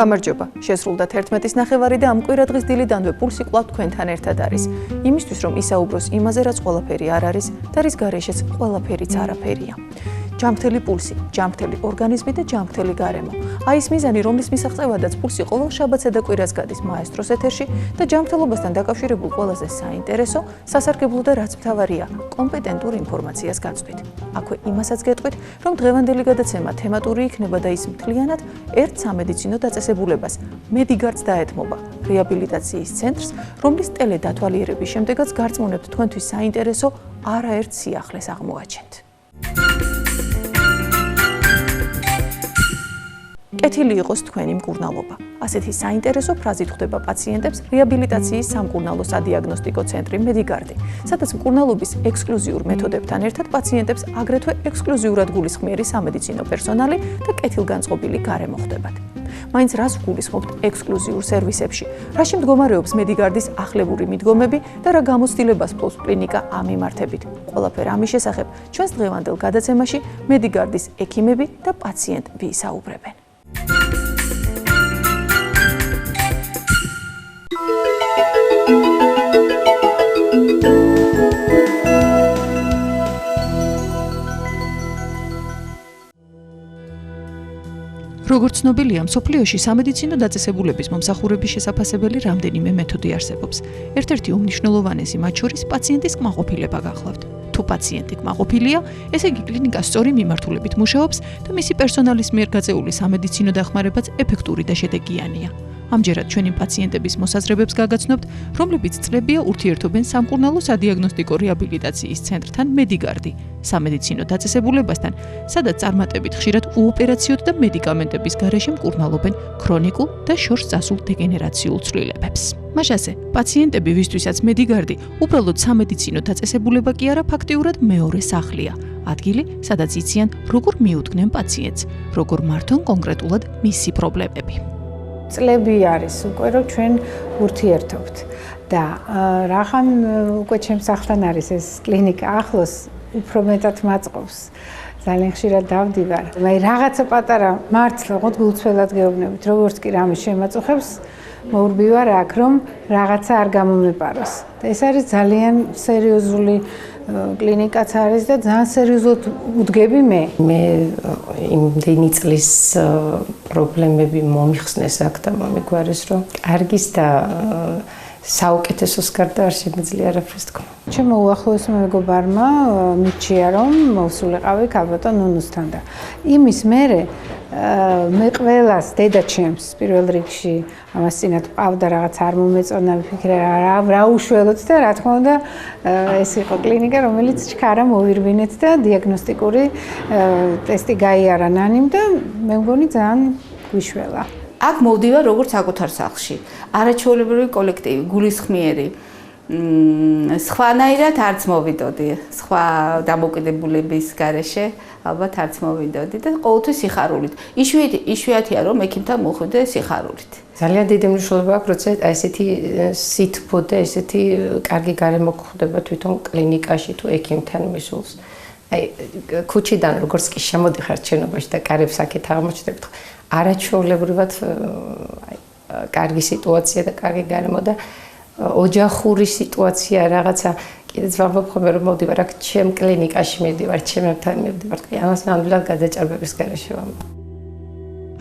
გამარჯობა. Შესრულდა 11:09 და ამ კვირადღის დილიდანვე პულსი კვლავ თქვენთან ერთად არის. იმისთვის რომ ისაუბროს იმაზე, რაც ყველაფერი არ არის და რის გარეშეც ყველაფერიც არაფერია. ჯანმრთელი პულსი, ჯანმრთელი ორგანიზმი და ჯანმრთელი გარემო. აი ეს მიზანი, რომლის მისაღწევადაც პულსი ყოველ შაბათსა და კვირას გადის მაესტროს ეთერში და ჯანმრთელობასთან დაკავშირებულ ყველაზე საინტერესო, სასარგებლო და რაც მთავარია, კომპეტენტურ ინფორმაციას გაწვით. აქვე იმასაც გეტყვით, რომ დღევანდელი გადაცემა თემატური იქნება და ის მთლიანად ერთ სამედიცინო დაწესებულებას, Medigard's დაეთმობა, რეაბილიტაციის ცენტრს, რომლის ტელედათვალიერების შემდეგაც გარწმუნებთ თქვენთვის საინტერესო არაერთ სიახლეს აღმოაჩენთ. კეთილი იყოს თქვენი მკურნალობა. ასეთი საინტერესო ფრაზით ხვდება პაციენტებს რეაბილიტაციის სამკურნალო სადიაგნოსტიკო ცენტრი Medigard, სადაც მკურნალობის ექსკლუზიურ მეთოდებთან ერთად პაციენტებს აგრეთვე ექსკლუზიურად გულისხმიერი სამედიცინო პერსონალი და კეთილგანწყობილი გარემო ხვდებათ. მაინც რას გულისხმობთ ექსკლუზიურ სერვისებში? რაში მდგომარეობს Medigard-ის ახლებური მიდგომები და რა გამოცდილებას ფლობს კლინიკა ამ მიმართებით? ყველაფერ ამის შესახებ ჩვენს დღევანდელ გადაცემაში Medigard-ის ექიმები და პაციენტები ისაუბრებენ. როგორც ცნობილია, მსოფლიოში სამედიცინო დაწესებულების მომსახურების შესაფასებელი რამდენიმე მეთოდი არსებობს. ერთ-ერთი უმნიშვნელოვანესი მათ შორის პაციენტის კმაყოფილება გახლავთ. თუ პაციენტი კმაყოფილია, ესე იგი კლინიკა სწორი მიმართულებით მუშაობს და მისი პერსონალის მიერ გაწეული სამედიცინო დახმარებაც ეფექტური და შედეგიანია. ამჯერად ჩვენი პაციენტების მოსაზრებებს გაგაცნობთ, რომლებიც წლებია ურთიერთობენ სამკურნალო სადიაგნოსტიკო რეაბილიტაციის ცენტრთან Medigard, სამედიცინო დაწესებულებასთან, სადაც წარმატებით ხშირად უოპერაციო და მედიკამენტების გარეშე მკურნალობენ ქრონიკულ და შორს წასულ დეგენერაციულ ცვლილებებს. მაშასე, პაციენტები, ვისთვისაც Medigard უბრალოდ სამედიცინო დაწესებულება კი არა, ფაქტიურად მეორე სახლია. ადგილი, სადაც იციან, როგორ მიუდგნენ პაციენტს, როგორ მართონ კონკრეტულად მისი პრობლემები. წლები არის უკვე რომ ჩვენ ურთიერთობთ და რახან უკვე ჩემს სახლთან არის ეს კლინიკა ახლოს, უფრო მეტად მაწყობს. ძალიან ხშირად დავდივარ. მე რაღაცა პატარა მართლა ვიყოთ გულწრფელად გეუბნებით, როგორც კი რამე შემაწუხებს, მოურბივარ აქ, რომ რაღაცა არ გამომეპაროს. და ეს არის ძალიან სერიოზული კლინიკაც არის და ძალიან სერიოზულად უდგები მე. მე იმდენი წლის პრობლემები მომიხსნეს აქ და მომიგვარეს, რომ კარგის და საუკეთესოს გარდა არ შემიძლია არაფერს თქვა. ჩემო უახლოესმა მეგობარმა მიჩია, რომ მოვსულიყავი ქალბატონ ნუნუსთან და იმის მერე მე ყველას დედაჩემს პირველ რიგში ამას წინათ ყავდა რაღაც არ მომეწონა ვიფიქრე რა უშველოთ და რა თქმა უნდა ეს იყო კლინიკა რომელიც ჩქარა მოვირბინეთ და დიაგნოსტიკური ტესტი გაიარა ნანიმ და მე მგონი ძალიან გვიშველა. აქ მოვდივარ როგორც საკუთარ სახლში. არაჩვეულებრივი კოლექტივი, გულისხმიერი. სხვანაირად არც მოვიდოდი. სხვა დამოკიდებულების გარეშე ალბათ არც მოვიდოდი და ყოველთვის სიხარულით. იშვიათია რომ ექიმთან მოხვიდე სიხარულით. ძალიან დიდი მნიშვნელობა აქვს, როცა ესეთი სითბო და ესეთი კარგი გარემო გვხვდება თვითონ კლინიკაში თუ ექიმთან მისულს. აი ქუჩიდან როგორც კი შემოდიხართ შენობაში და კარებს აქეთ აღმოჩნდებთ, არაჩვეულებრივად კარგი სიტუაცია და კარგი გარემო და ოჯახური სიტუაცია რაღაცა კიდეც ვამბობ ხოლმე რომ მოვდივარ აქ ჩემ კლინიკაში მივდივარ ჩემთან მივდივარ ამას ნამდვილად გადაჭარბების გარეშე ვამბობ.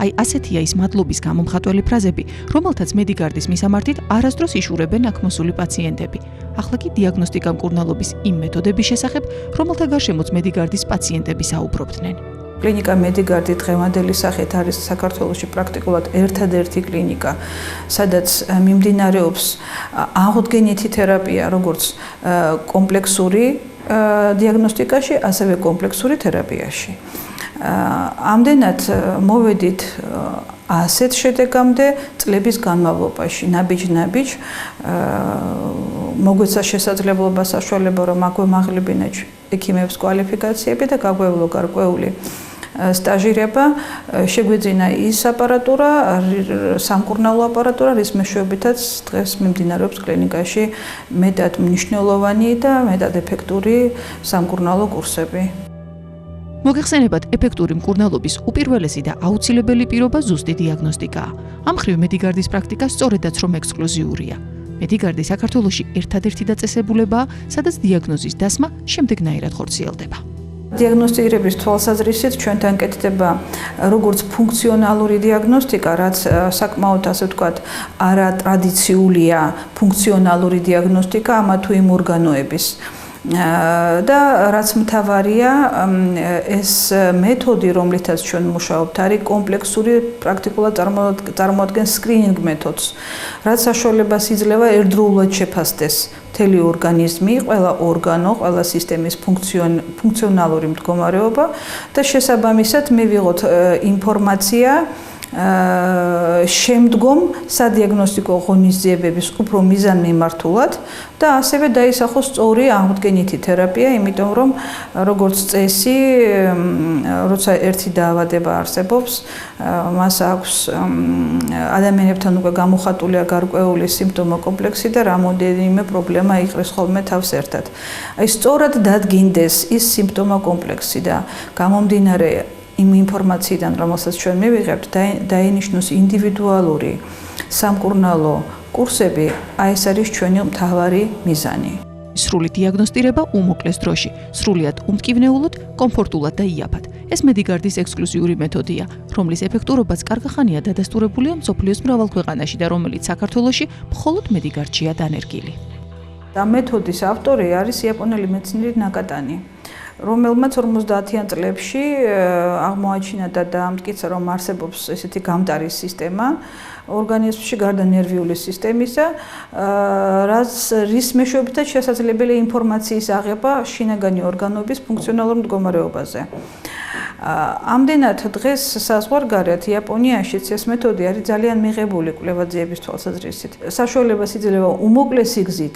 აი ასეთია ის მადლობის გამომხატველი ფრაზები, რომელთაც Medigard-ის მისამართით არასდროს იშურებენ აქ მოსული პაციენტები. ახლა კი დიაგნოსტიკა მკურნალობის იმ მეთოდების შესახებ, რომელთა გარშემოც Medigard-ის პაციენტები საუბრობდნენ. კლინიკა Medigard დღევანდელი სახით არის საქართველოში პრაქტიკულად ერთადერთი კლინიკა, სადაც მიმდინარეობს აღუდგენითი თერაპია, როგორც კომპლექსური დიაგნოსტიკაში, ასევე კომპლექსური თერაპიაში. ამდენად მოვედით ასეთ შედეგამდე წლების განმავლობაში, ნაბიჯ-ნაბიჯ მოგვეცა შესაძლებლობა საშუალება, რომ აგვემაღლებინა ექიმების კვალიფიკაციები და გაგვევლო გარკვეული სტაჟირება, შეგვეძინა ის აპარატურა, სამკურნალო აპარატურა, რის მეშვეობითაც დღეს მიმდინარეობს კლინიკაში მეტად მნიშვნელოვანი და მეტად ეფექტური სამკურნალო კურსები. მოგეხსენებათ, ეფექტური მკურნალობის უპირველესი და აუცილებელი პირობა ზუსტი დიაგნოსტიკაა. ამ მხრივ მედიგარდის პრაქტიკა სწორედაც რომ ექსკლუზიურია. მედიგარდი საქართველოში ერთადერთი დაწესებულებაა, სადაც დიაგნოზის დასმა შემდეგნაირად ხორციელდება. დიაგნოსტირების თვალსაზრისით ჩვენთან კეთდება როგორც ფუნქციონალური დიაგნოსტიკა, რაც საკმაოდ ასე ვთქვათ, არატრადიციულია ფუნქციონალური დიაგნოსტიკა ამა თუ იმ ორგანოების. და რაც მთავარია, ეს მეთოდი, რომლითაც ჩვენ მუშაობთ, არის კომპლექსური, პრაქტიკულად წარმოადგენს სკრინინგ მეთოდს, რაც საშუალებას იძლევა ერთდროულად შეფასდეს მთელი ორგანიზმი, ყველა ორგანო, ყველა სისტემის ფუნქციონალური მდგომარეობა და შესაბამისად მივიღოთ ინფორმაცია შემდგომ სადიაგნოსტიკო ღონისძიებების უფრო მიზანმიმართულად და ასევე დაისახოს სწორი აღმდგენითი თერაპია, იმიტომ რომ როგორც წესი, როცა ერთი დაავადება არსებობს, მას აქვს ადამიანებთან უკვე გამოხატულია გარკვეული სიმპტომო კომპლექსი და რამოდენიმე პრობლემა იყრის ხოლმე თავს ერთად. აი სწორად დადგინდეს ის სიმპტომო კომპლექსი და გამომდინარე იმ ინფორმაციიდან, რომელსაც ჩვენ მივიღებთ, დაინიშნოს ინდივიდუალური სამკურნალო კურსები, აი ეს არის ჩვენი მთავარი მიზანი. სრული დიაგნოსტირება უმოკლეს დროში, სრულიად უმტკივნეულოდ, კომფორტულად და იაფად. ეს მედიგარდის ექსკლუზიური მეთოდია, რომლის ეფექტურობაც კარგახანია დადასტურებულია მსოფლიოს მრავალ ქვეყანაში და რომელიც საქართველოში მხოლოდ მედიგარდშია დანერგილი. და მეთოდის ავტორი არის იაპონელი მეცნიერი ნაკატანი, რომელმაც 50-იან წლებში აღმოაჩინა და დაამტკიცა, რომ არსებობს ესეთი გამტარი სისტემა ორგანიზმში გარდა ნერვიული სისტემისა, რის მეშვეობითაც შესაძლებელია ინფორმაციის აღება შინაგანი ორგანოების ფუნქციონალურ მდგომარეობაზე. ამდენად დღეს საზღვარგარეთ იაპონიაშიც ეს მეთოდი არის ძალიან მიღებული კვლევაძიების თვალსაზრისით. საშუალებას იძლევა უმოკლესი გზით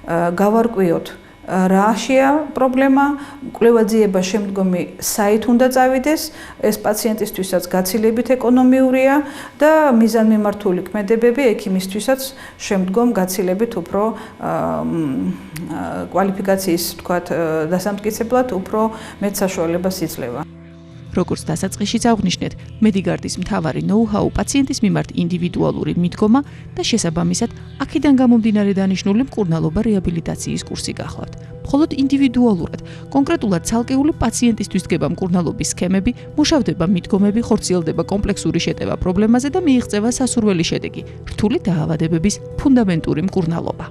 გავარკვიოთ რაშია პრობლემა, კვლევაძიება შემდგომი საით უნდა წავიდეს, ეს პაციენტისთვისაც გაცილებით ეკონომიურია და მიზანმიმართული ქმედებები ექიმისთვისაც შემდგომ გაცილებით უფრო კვალიფიკაციის, ვთქვათ, დასამტკიცებლად უფრო მეტ საშუალებას იძლევა. როგორც დასაწყისშიც აღვნიშნეთ, მედიგარდის მთავარი ნოუ-ჰაუ პაციენტის მიმართ ინდივიდუალური მიდგომა და შესაბამისად, აქედან გამომდინარე დანიშნული მკურნალობა რეაბილიტაციის კურსი გახლავთ. მხოლოდ ინდივიდუალურად, კონკრეტულად ცალკეული პაციენტისთვის დგება მკურნალობის სქემები, მუშავდება მიდგომები, ხორციელდება კომპლექსური შეტევა პრობლემაზე და მიიღწევა სასურველი შედეგი, რთული დაავადებების ფუნდამენტური მკურნალობა.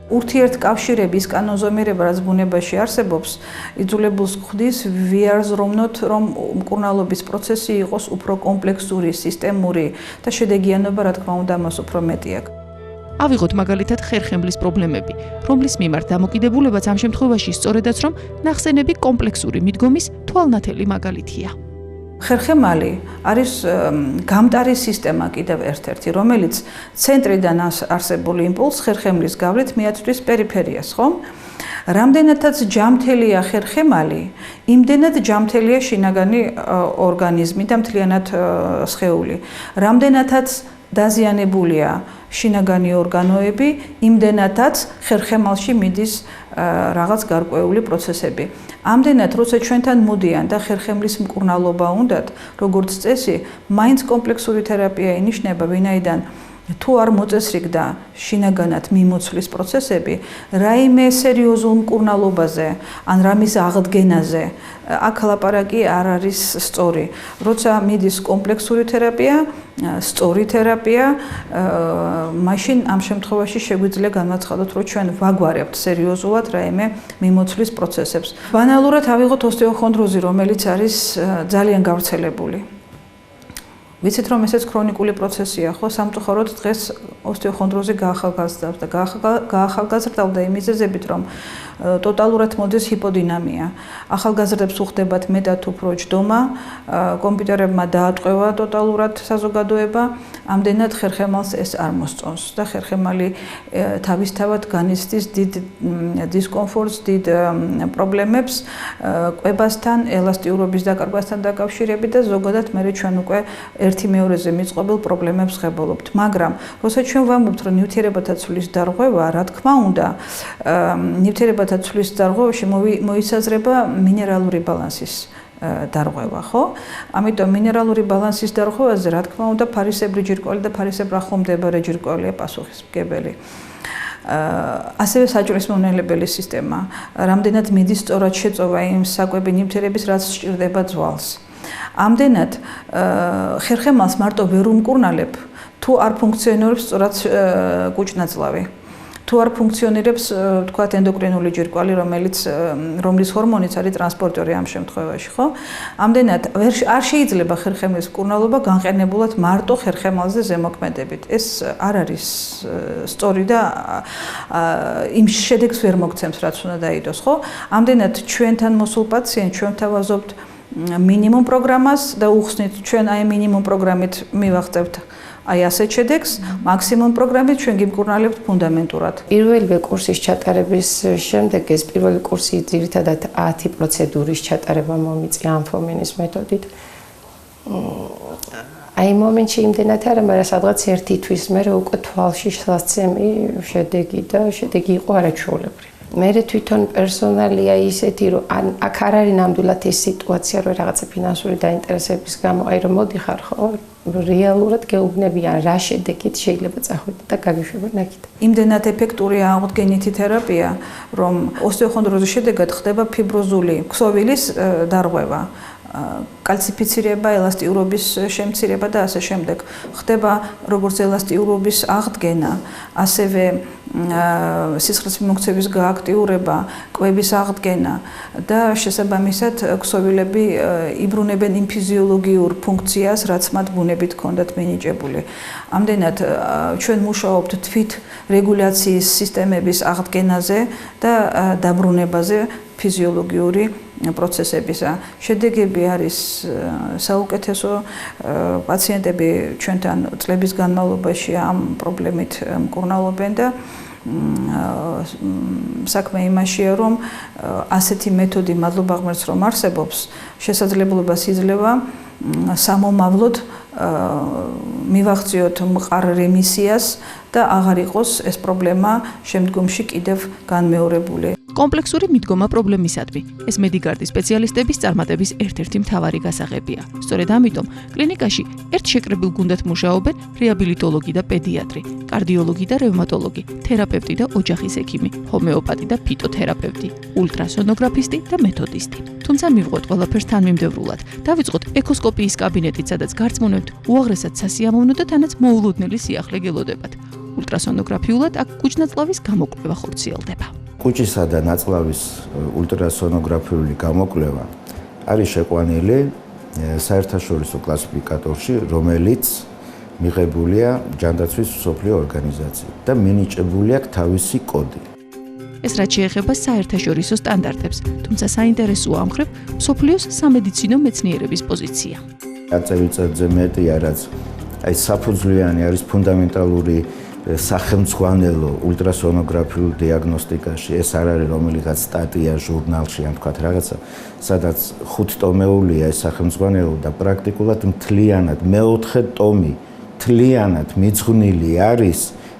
ურთიერთკავშირების კანონზომიერება, რაც ბუნებაში არსებობს, იძულებულს ხდის ვიარზროვნოთ, რომ მკურნალობის პროცესი იყოს უფრო კომპლექსური, სისტემური და შედეგიანობა, რა თქმა უნდა, მას უფრო მეტი აქვს. ავიღოთ მაგალითად ხერხემლის პრობლემები, რომლის მიმართ დამოკიდებულებაც ამ შემთხვევაში სწორედაც რომ ნახსენები კომპლექსური მიდგომის თვალნათელი მაგალითია. ხერხემალი არის გამტარი სისტემა კიდევ ერთ-ერთი, რომელიც ცენტრიდან არსებული იმპულსს ხერხემლის გავლით მიაწვდის პერიფერიას, ხო? რამდენადაც ჯამთელია ხერხემალი, იმდენად ჯამთელია შინაგანი ორგანიზმი და მთლიანად სხეული. რამდენადაც დაზიანებულია შინაგანი ორგანოები, იმდენადაც ხერხემალში მიდის რაღაც გარკვეული პროცესები. ამდენად, როცა ჩვენთან მოდიან და ხერხემლის მკურნალობა უნდათ, როგორც წესი, მაინც კომპლექსური თერაპია ინიშნება, ვინაიდან თუ არ მოწესრიგდა შინაგანად მიმოცვლის პროცესები, რაიმე სერიოზულ მკურნალობაზე, ან რამის აღდგენაზე, აქ ლაპარაკი არ არის სწორი. როცა მიდის კომპლექსური თერაპია, სწორი თერაპია, მაშინ ამ შემთხვევაში შეგვიძლია განვაცხადოთ, რომ ჩვენ ვაგვარებთ სერიოზულად რაიმე მიმოცვლის პროცესებს. ბანალურად ავიღოთ ოსტეოხონდროზი, რომელიც არის ძალიან გავრცელებული. ვიცით რომ ესეც ქრონიკული პროცესია, ხო? სამწუხაროდ დღეს ოსტეოხონდროზი გაახალგაზრდა და გაახალგაზრდავდა იმ მიზეზებით, რომ ტოტალურად მოდის ჰიპოდინამია. ახალგაზრდებს უხდებათ მეტად უფრო ჯდომა, კომპიუტერებმა დაატყვევა ტოტალურად საზოგადოება, ამდენად ხერხემალს ეს არ მოსწონს და ხერხემალი თავისთავად განიცდის დიდ დისკომფორტს, დიდ პრობლემებს კვებასთან, ელასტიურობის დაკარგვასთან დაკავშირებით და ზოგადად მე ჩვენ უკვე ერთი მეორეზე მიწყობილ პრობლემებს ღებულობთ. მაგრამ როცა ჩვენ ვამბობთ, რომ ნივთიერებათა ცვლის დარღვევა, რა თქმა უნდა, ნივთიერებათა ცვლის დარღვევაში მოისაზრება მინერალური ბალანსის დარღვევა, ხო? ამიტომ მინერალური ბალანსის დარღვევაზე, რა თქმა უნდა, ფარისებრი ჯირკვალი და ფარისებრ ახლომდებარე ჯირკვალია პასუხისმგებელი. ასევე საჭირის მომნელებელი სისტემა, რამდენად მიდის სწორად შეწოვა იმ საკვები ნივთიერების, რაც სჭირდება ძვალს. ამდენად ხერხემალს მარტო ვერ უმკურნალებ, თუ არ ფუნქციონირებს სწორად კუჭნაწლავი. თუ არ ფუნქციონირებს, თქვათ, ენდოკრინული ჯირკვალი, რომლის ჰორმონიც არის ტრანსპორტერი ამ შემთხვევაში, ხო? ამდენად არ შეიძლება ხერხემლის მკურნალობა განყენებულად მარტო ხერხემალზე ზემოქმედებით. ეს არ არის სწორი და იმ შედეგს ვერ მოგცემს, რაც უნდა დაიდოს, ხო? ამდენად ჩვენთან მოსულ პაციენტს ჩვენ თავაზობთ მინიმუმ პროგრამას და უხსნით ჩვენ აი მინიმუმ პროგრამით მივახცევთ აი ასეთ შედეგს, მაქსიმუმ პროგრამით ჩვენ გიმკურნალებთ ფუნდამენტურად. პირველივე კურსის ჩატარების შემდეგ ეს პირველი კურსი ძირითადად 10 პროცედურის ჩატარება მომიწია ამფომინის მეთოდით. აი მომენტში იმდენად არა, მაგრამ სადღაც 1 თვის მერე უკვე თვალში სასცემი შედეგი და შედეგი იყო არაჩვეულებრივი. მე თვითონ პერსონალია ისეთი, რომ აქ არ არის ნამდვილად ეს სიტუაცია, რომ რაღაცა ფინანსური დაინტერესების გამო, აი რომ მოდიხარ ხო, რეალურად გეუბნებიან რა შედეგით შეიძლება წახვიდეთ და გაგიშვება ნაკით. იმდენად ეფექტურია აღდგენითი თერაპია, რომ ოსტეოხონდროზის შედეგად ხდება ფიბროზული ქსოვილის დარღვევა. კალციფიცირება, ელასტიურობის შემცირება და ასე შემდეგ. ხდება როგორც ელასტიურობის აღდგენა, ასევე სისხლის მიმოქცევის გააქტიურება, კვების აღდგენა და შესაბამისად ქსოვილები იბრუნებენ იმ ფიზიოლოგიურ ფუნქციას, რაც მათ ბუნებით ჰქონდათ მინიჭებული. ამდენად ჩვენ მუშაობთ თვით რეგულაციის სისტემების აღდგენაზე და დაბრუნებაზე ფიზიოლოგიური პროცესებისა. შედეგები არის საუკეთესო, პაციენტები ჩვენთან წლების განმავლობაში ამ პრობლემით მკურნალობენ და საქმე იმაშია, რომ ასეთი მეთოდი მადლობა ღმერთს რომ არსებობს, შესაძლებლობას იძლევა სამომავლოდ მივახციოთ მყარ რემისიას და აღარ იყოს ეს პრობლემა შემდგომში კიდევ განმეორებული. კომპლექსური მიდგომა პრობლემისადმი. ეს მედიგარდის სპეციალისტების წარმატების ერთ-ერთი მთავარი გასაღებია. სწორედ ამიტომ კლინიკაში ერთ შეკრებილ გუნდად მუშაობენ რეაბილიტოლოგი და პედიატრი, კარდიოლოგი და რევმატოლოგი, თერაპევტი და ოჯახის ექიმი, ჰომეოპათი და ფიტოთერაპევტი, ულტრასონოგრაფისტი და მეთოდისტი. თუმცა მივღოთ ყველაფერს თანმიმდევრულად. დავიწყოთ ეკოსკოპიის კაბინეტით, სადაც გარწმუნებთ უაღრესად სასიამოვნო და თანაც მოულოდნელი სიახლე გელოდებათ. ულტრასონოგრაფიულად აქ კუჭნაწლავის გამოკვლევა ხორციელდება. კუჭისა და ნაწლავის ულტრასონოგრაფიული გამოკვლევა არის შეყვანილი საერთაშორისო კლასიფიკატორში, რომელიც მიღებულია ჯანდაცვის მსოფლიო ორგანიზაციით და მინიჭებული აქვს თავისი კოდი. ეს რაც შეეხება საერთაშორისო სტანდარტებს, თუმცა საინტერესოა ამ მხრივ მსოფლიოს სამედიცინო მეცნიერების პოზიცია. წელიწადზე მეტია, რაც აი საფუძვლიანი არის ფუნდამენტალური სახელმძღვანელო ულტრასონოგრაფიულ დიაგნოსტიკაში. ეს არ არის რომელიღაც სტატია ჟურნალში, ან თქვათ რაღაცა, სადაც 5 ტომეულია ეს სახელმძღვანელო და პრაქტიკულად მთლიანად მეოთხე ტომი მთლიანად მიძღვნილი არის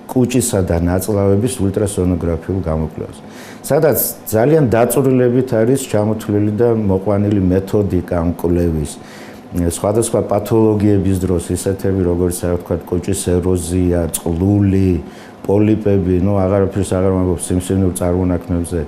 კუჭისა და ნაწლავების ულტრასონოგრაფიულ გამოკვლევას. სადაც ძალიან დაწვრილებით არის ჩამოთვლილი და მოყვანილი მეთოდიკა ამ კვლევის. სხვადასხვა პათოლოგიების დროს ისეთები, როგორც ვთქვათ, კუჭის ეროზია, წყლული, პოლიპები, აღარაფერს აღარ მაგობს სიმსივნურ წარმონაქმნებზე,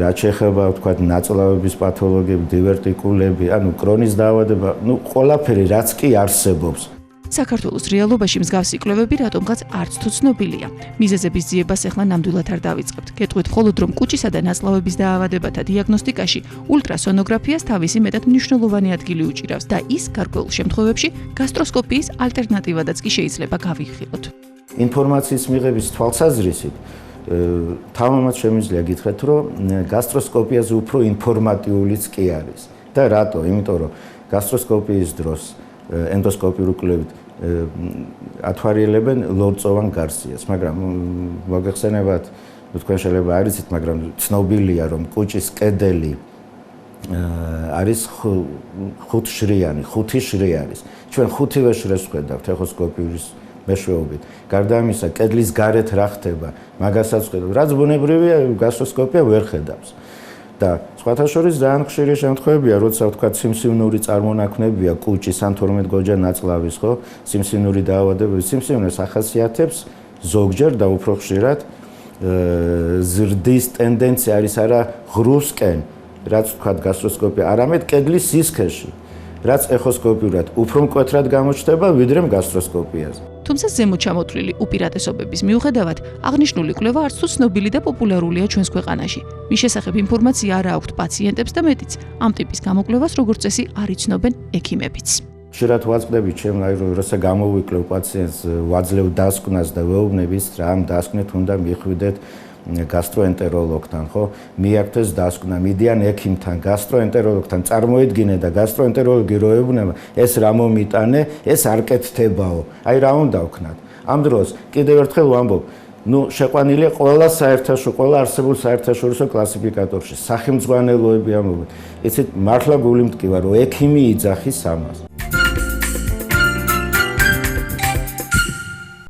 რაც შეეხება, ვთქვათ, ნაწლავების პათოლოგიები, დივერტიკულები, კრონის დაავადება, ყველაფერი რაც კი არსებობს. საქართველოს რეალობაში მსგავსი კვლევები რატომღაც არც თუ ცნობილია. მიზეზების ძიებას ახლა ნამდვილად არ დავიწყებთ. გეტყვით მხოლოდ რომ კუჭისა და ნაწლავების დაავადებათა დიაგნოსტიკაში ულტრასონოგრაფიას თავისი მეტად მნიშვნელოვანი ადგილი უჭირავს და ის გარკვეულ შემთხვევებში გასტროსკოპიის ალტერნატივადაც კი შეიძლება გავიხილოთ. ინფორმაციის მიღების თვალსაზრისით თამამად შემიძლია გითხრათ, რომ გასტროსკოპიაზე უფრო ინფორმატიულიც კი არის. და რატო? იმიტომ რომ გასტროსკოპიის დროს ენდოსკოპიური კვლევით ათვალიერებენ ლორწოვან გარსიას, მაგრამ მოგეხსენებათ, თქვენ შეიძლება არ იცით, მაგრამ ცნობილია, რომ კუჭის კედელი არის 5 შრიანი, 5 შრი არის. ჩვენ 5-ვე შრეს ვხედავთ ეხოსკოპიის მეშვეობით. გარდა ამისა, კედლის გარეთ რა ხდება, მაგასაც ვხედავთ. რაც ბუნებრივია, გასტროსკოპია ვერ ხედავს. და სხვათა შორის ძალიან ხშირი შემთხვევებია, როცა ვთქვათ სიმსივნური წარმონაქმნებია კუჭის ან 12 გოჯა ნაწლავის, ხო? სიმსივნური დაავადებები, სიმსივნეს ახასიათებს ზოგჯერ და უფრო ხშირად ზრდის ტენდენცია არის არა ღრუსკენ, რაც ვთქვათ გასტროსკოპია, არამედ კედლის სისქეში, რაც ეხოსკოპიურად უფრო მკვეთრად გამოჩნდება ვიდრე გასტროსკოპიაზე. თუმცა ზემოთ ჩამოთვლილი უპირატესობების მიუხედავად, აღნიშნული კვლევა არც თუ ცნობილი და პოპულარულია ჩვენს ქვეყანაში. მის შესახებ ინფორმაცია არ აქვთ პაციენტებს და მეტიც, ამ ტიპის გამოკვლევას როგორც წესი არ იცნობენ ექიმებიც. ხშირად ვაწყდები ჩემ როცა გამოვიკლევ პაციენტს ვაძლევ დასკვნას და ვეუბნების რა ამ დასკვნით უნდა მიხვიდეთ გასტროენტეროლოგთან, ხო? მიაქცეს დასკვნა, მიდიან ექიმთან, გასტროენტეროლოგთან, წარმოედგინე და გასტროენტეროლოგი რო ეუბნება, ეს რა მომიტანე, ეს არ კეთდებაო. აი რა უნდა ვქნათ. ამ დროს კიდევ ერთხელ ვამბობ, შეყვანილია ყველა არსებულ საერთაშორისო კლასიფიკატორში, სახელმძღვანელოები ამბობენ. იცით, მართლა გული მტკივა, რომ ექიმი იძახის ამას.